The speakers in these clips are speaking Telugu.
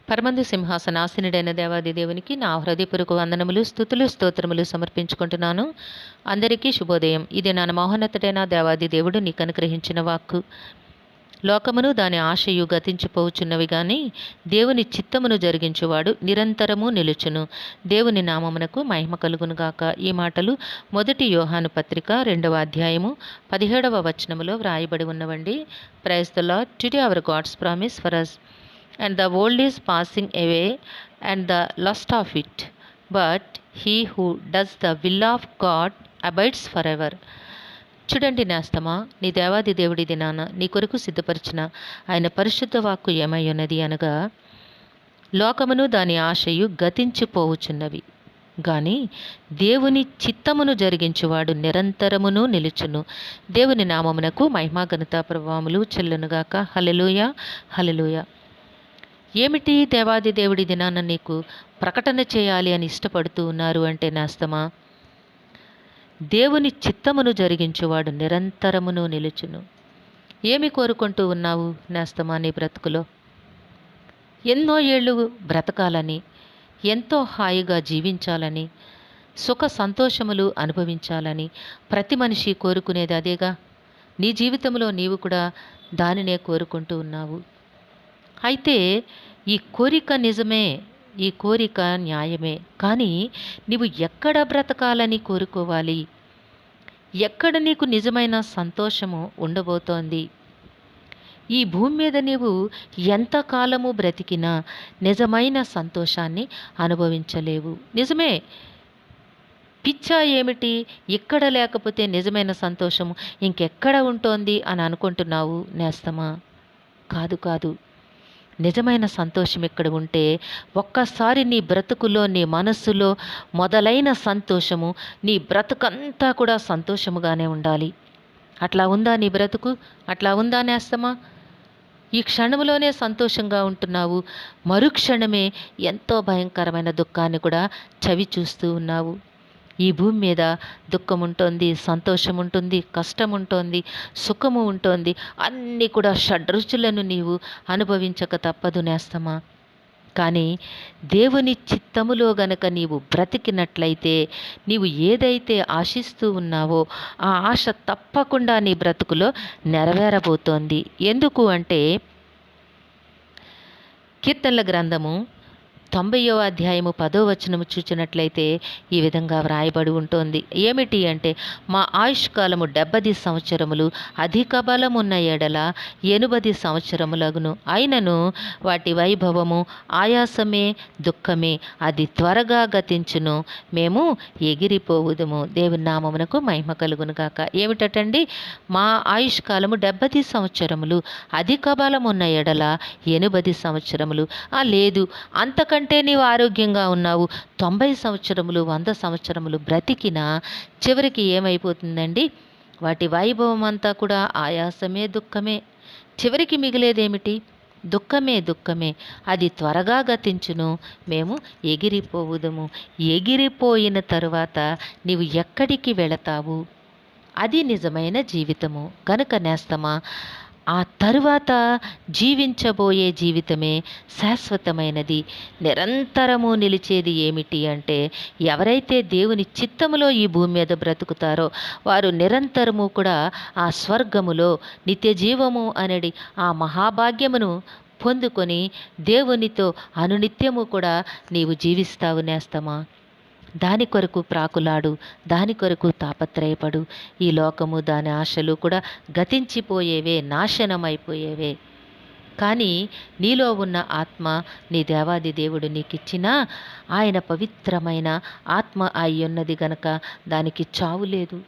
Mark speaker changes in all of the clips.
Speaker 1: పరమందు సింహాసనాసీనుడైన దేవాది దేవునికి నా హృదయపూర్వక వందనములు, స్తుతులు, స్తోత్రములు సమర్పించుకుంటున్నాను. అందరికీ శుభోదయం. ఇది నా మహోన్నతుడైన దేవాది దేవుడు నీకు అనుగ్రహించిన వాక్కు. లోకమును దాని ఆశయు గతించిపోవచ్చున్నవి గాని దేవుని చిత్తమును జరిగించువాడు నిరంతరము నిలుచును. దేవుని నామమునకు మహిమ కలుగునుగాక. ఈ మాటలు 1 యోహాను పత్రిక 2వ అధ్యాయము 17వ వచనములో వ్రాయబడి ఉన్నవండి. Praise the lord. Today our God's promise for us. And the world is passing away and the lust of it, but he who does the will of God abides forever. చూడండి నేస్తమా, నీ దేవాది దేవుడి దినాన నీ కొరకు సిద్ధపరిచిన ఆయన పరిశుద్ధ వాక్కు ఏమై ఉన్నది అనగా, లోకమును దాని ఆశయు గతించిపోవుచున్నవి గాని దేవుని చిత్తమును జరిగించువాడు నిరంతరమును నిలుచును. దేవుని నామమునకు మహిమా ఘనత ప్రభావములు చెల్లునుగాక. హల్లెలూయా, హల్లెలూయా. ఏమిటి దేవాది దేవుడి దినాన నీకు ప్రకటన చేయాలి అని ఇష్టపడుతూ ఉన్నారు అంటే నేస్తమా, దేవుని చిత్తమును జరిగించువాడు నిరంతరమును నిలుచును. ఏమి కోరుకుంటూ ఉన్నావు నేస్తమా నీ బ్రతుకులో? ఎన్నో ఏళ్ళు బ్రతకాలని, ఎంతో హాయిగా జీవించాలని, సుఖ సంతోషములు అనుభవించాలని ప్రతి మనిషి కోరుకునేది అదేగా. నీ జీవితంలో నీవు కూడా దానినే కోరుకుంటూ ఉన్నావు. అయితే ఈ కోరిక నిజమే, ఈ కోరిక న్యాయమే. కానీ నీవు ఎక్కడ బ్రతకాలని కోరుకోవాలి? ఎక్కడ నీకు నిజమైన సంతోషము ఉండబోతోంది? ఈ భూమి మీద నీవు ఎంతకాలము బ్రతికినా నిజమైన సంతోషాన్ని అనుభవించలేవు. నిజమే, పిచ్చా ఏమిటి, ఇక్కడ లేకపోతే నిజమైన సంతోషము ఇంకెక్కడ ఉంటోంది అని అనుకుంటున్నావు నేస్తమా? కాదు కాదు. నిజమైన సంతోషం ఇక్కడ ఉంటే ఒక్కసారి నీ బ్రతుకులో, నీ మనస్సులో మొదలైన సంతోషము నీ బ్రతుకంతా కూడా సంతోషముగానే ఉండాలి. అట్లా ఉందా నీ బ్రతుకు? అట్లా ఉందా నేస్తమా? ఈ క్షణంలోనే సంతోషంగా ఉంటున్నావు, మరుక్షణమే ఎంతో భయంకరమైన దుఃఖాన్ని కూడా చవి చూస్తూ ఉన్నావు. ఈ భూమి మీద దుఃఖం ఉంటుంది, సంతోషం ఉంటుంది, కష్టం ఉంటుంది, సుఖము ఉంటుంది. అన్నీ కూడా షడ్రుచులను నీవు అనుభవించక తప్పదు నేస్తమా. కానీ దేవుని చిత్తములో గనక నీవు బ్రతికినట్లయితే, నీవు ఏదైతే ఆశిస్తూ ఉన్నావో ఆ ఆశ తప్పకుండా నీ బ్రతుకులో నెరవేరబోతోంది. ఎందుకు అంటే, కీర్తనల గ్రంథము 90వ అధ్యాయము 10వ వచనము చూచినట్లయితే ఈ విధంగా వ్రాయబడి ఉంటుంది. ఏమిటి అంటే, మా ఆయుష్కాలము 70 సంవత్సరములు, అధిక బలమున్న ఎడల 80 సంవత్సరములగును. అయినను వాటి వైభవము ఆయాసమే, దుఃఖమే, అది త్వరగా గతించును, మేము ఎగిరిపోవుదుము. దేవుని నామమునకు మహిమ కలుగునుగాక. ఏమిటటండి? మా ఆయుష్కాలము 70 సంవత్సరములు, అధిక బలమున్న ఎడల 80 సంవత్సరములు. లేదు, అంతకంటే నీవు ఆరోగ్యంగా ఉన్నావు, 90 సంవత్సరములు, 100 సంవత్సరములు బ్రతికినా చివరికి ఏమైపోతుందండి? వాటి వైభవం అంతా కూడా ఆయాసమే, దుఃఖమే. చివరికి మిగిలేదేమిటి? దుఃఖమే, దుఃఖమే. అది త్వరగా గతించును, మేము ఎగిరిపోవుదము. ఎగిరిపోయిన తరువాత నీవు ఎక్కడికి వెళతావు? అది నిజమైన జీవితము. కనుక నేస్తమా, ఆ తరువాత జీవించబోయే జీవితమే శాశ్వతమైనది, నిరంతరము నిలిచేది. ఏమిటి అంటే, ఎవరైతే దేవుని చిత్తములో ఈ భూమి మీద బ్రతుకుతారో వారు నిరంతరము కూడా ఆ స్వర్గములో నిత్య జీవము అనేది ఆ మహాభాగ్యమును పొందుకొని దేవునితో అనునిత్యము కూడా నీవు జీవిస్తావు నేస్తమా. దాని కొరకు ప్రాకులాడు, దాని కొరకు తాపత్రయపడు. ఈ లోకము దాని ఆశలు కూడా గతించిపోయేవే, నాశనమైపోయేవే. కానీ నీలో ఉన్న ఆత్మ, నీ దేవాది దేవుడు నీకిచ్చిన ఆయన పవిత్రమైన ఆత్మ అయ్యున్నది గనక దానికి చావు లేదు.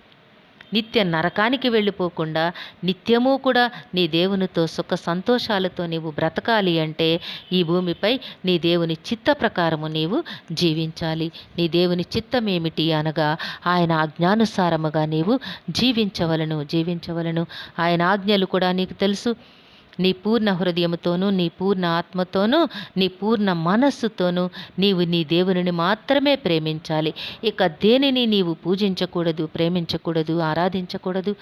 Speaker 1: నిత్య నరకానికి వెళ్ళిపోకుండా నిత్యము కూడా నీ దేవునితో సుఖ సంతోషాలతో నీవు బ్రతకాలి అంటే ఈ భూమిపై నీ దేవుని చిత్త ప్రకారము నీవు జీవించాలి. నీ దేవుని చిత్తం ఏమిటి అనగా, ఆయన ఆజ్ఞానుసారముగా నీవు జీవించవలను. ఆయన ఆజ్ఞలు కూడా నీకు తెలుసు. నీ పూర్ణ హృదయముతోనూ, నీ పూర్ణ ఆత్మతోనూ, నీ పూర్ణ మనస్సుతోనూ నీవు నీ దేవునిని మాత్రమే ప్రేమించాలి. ఇక దేనిని నీవు పూజించకూడదు, ప్రేమించకూడదు, ఆరాధించకూడదు.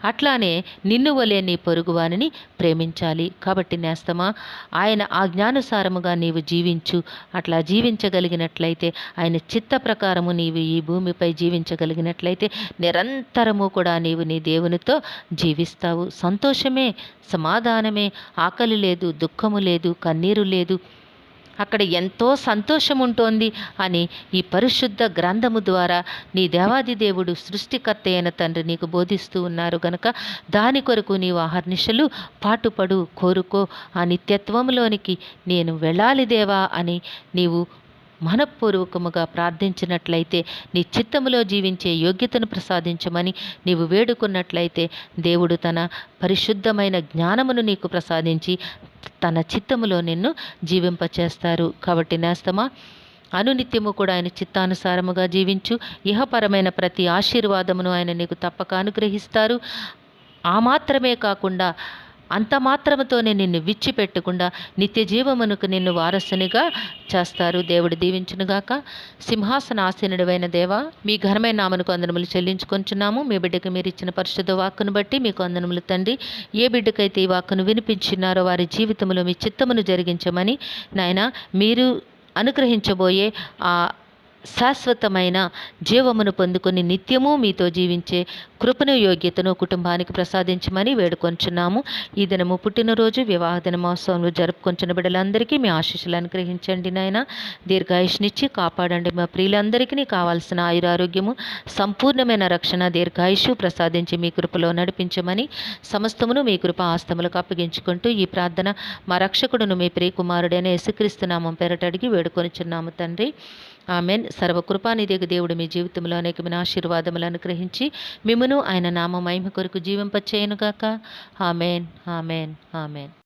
Speaker 1: అట్లానే నిన్ను వలె నీ పొరుగువానిని ప్రేమించాలి. కాబట్టి నేస్తమా, ఆయన ఆజ్ఞానుసారముగా నీవు జీవించు. అట్లా జీవించగలిగినట్లయితే, ఆయన చిత్త ప్రకారము నీవు ఈ భూమిపై జీవించగలిగినట్లయితే నిరంతరము కూడా నీవు నీ దేవునితో జీవిస్తావు. సంతోషమే, సమాధానమే, ఆకలి లేదు, దుఃఖము లేదు, కన్నీరు లేదు, అక్కడ ఎంతో సంతోషం ఉంటుంది అని ఈ పరిశుద్ధ గ్రంథము ద్వారా నీ దేవాది దేవుడు సృష్టికర్త అయిన తండ్రి నీకు బోధిస్తూ ఉన్నారు గనుక దాని కొరకు నీవు అహర్నిశలు పాటుపడు, కోరుకో. ఆ నిత్యత్వంలోనికి నేను వెళ్ళాలి దేవా అని నీవు మనఃపూర్వకముగా ప్రార్థించినట్లయితే, నీ చిత్తములో జీవించే యోగ్యతను ప్రసాదించమని నీవు వేడుకున్నట్లయితే, దేవుడు తన పరిశుద్ధమైన జ్ఞానమును నీకు ప్రసాదించి తన చిత్తములో నిన్ను జీవింపచేస్తారు. కాబట్టి నేస్తమా, అనునిత్యము కూడా ఆయన చిత్తానుసారముగా జీవించు. ఇహపరమైన ప్రతి ఆశీర్వాదమును ఆయన నీకు తప్పక అనుగ్రహిస్తారు. ఆ మాత్రమే కాకుండా అంత మాత్రముతోనే నిన్ను విడిచిపెట్టకుండా నిత్య జీవమునకు నిన్ను వారసునిగా చేస్తారు. దేవుడు దీవించునుగాక. సింహాసనాసీనుడైన దేవా, మీ ఘనమైన నామమునకు వందనములు చెల్లించుకొంచున్నాము. మీ బిడ్డకు మీరు ఇచ్చిన పరిశుద్ధ వాక్కును బట్టి మీకు వందనములు తండ్రి. ఏ బిడ్డకైతే ఈ వాక్కును వినిపించినారో వారి జీవితంలో మీ చిత్తమును జరిగించమని నాయన, మీరు అనుగ్రహించబోయే ఆ శాశ్వతమైన జీవమును పొందుకొని నిత్యము మీతో జీవించే కృపను, యోగ్యతను కుటుంబానికి ప్రసాదించమని వేడుకొంచున్నాము. ఈ దినము పుట్టినరోజు, వివాహ దినమోత్సవంలో జరుపుకొంచున్న బిడ్డలందరికీ మీ ఆశీస్సులు అనుగ్రహించండి నాయన. దీర్ఘాయుష్నిచ్చి కాపాడండి. మా ప్రియులందరికీ కావాల్సిన ఆయురారోగ్యము, సంపూర్ణమైన రక్షణ, దీర్ఘాయుషు ప్రసాదించి మీ కృపలో నడిపించమని సమస్తమును మీ కృప ఆస్తములకు అప్పగించుకుంటూ ఈ ప్రార్థన మా రక్షకుడును మీ ప్రియకుమారుడైన యేసుక్రీస్తు నామం పేరట అడిగి వేడుకొనిచున్నాము తండ్రి. ఆమెన్. సర్వకృపానిధియగు దేవుడు మీ జీవితంలో అనేకమైన ఆశీర్వాదములు అనుగ్రహించి మిమ్మును ఆయన నామ మహిమ కొరకు జీవింపచేయునుగాక. Amen, amen, amen.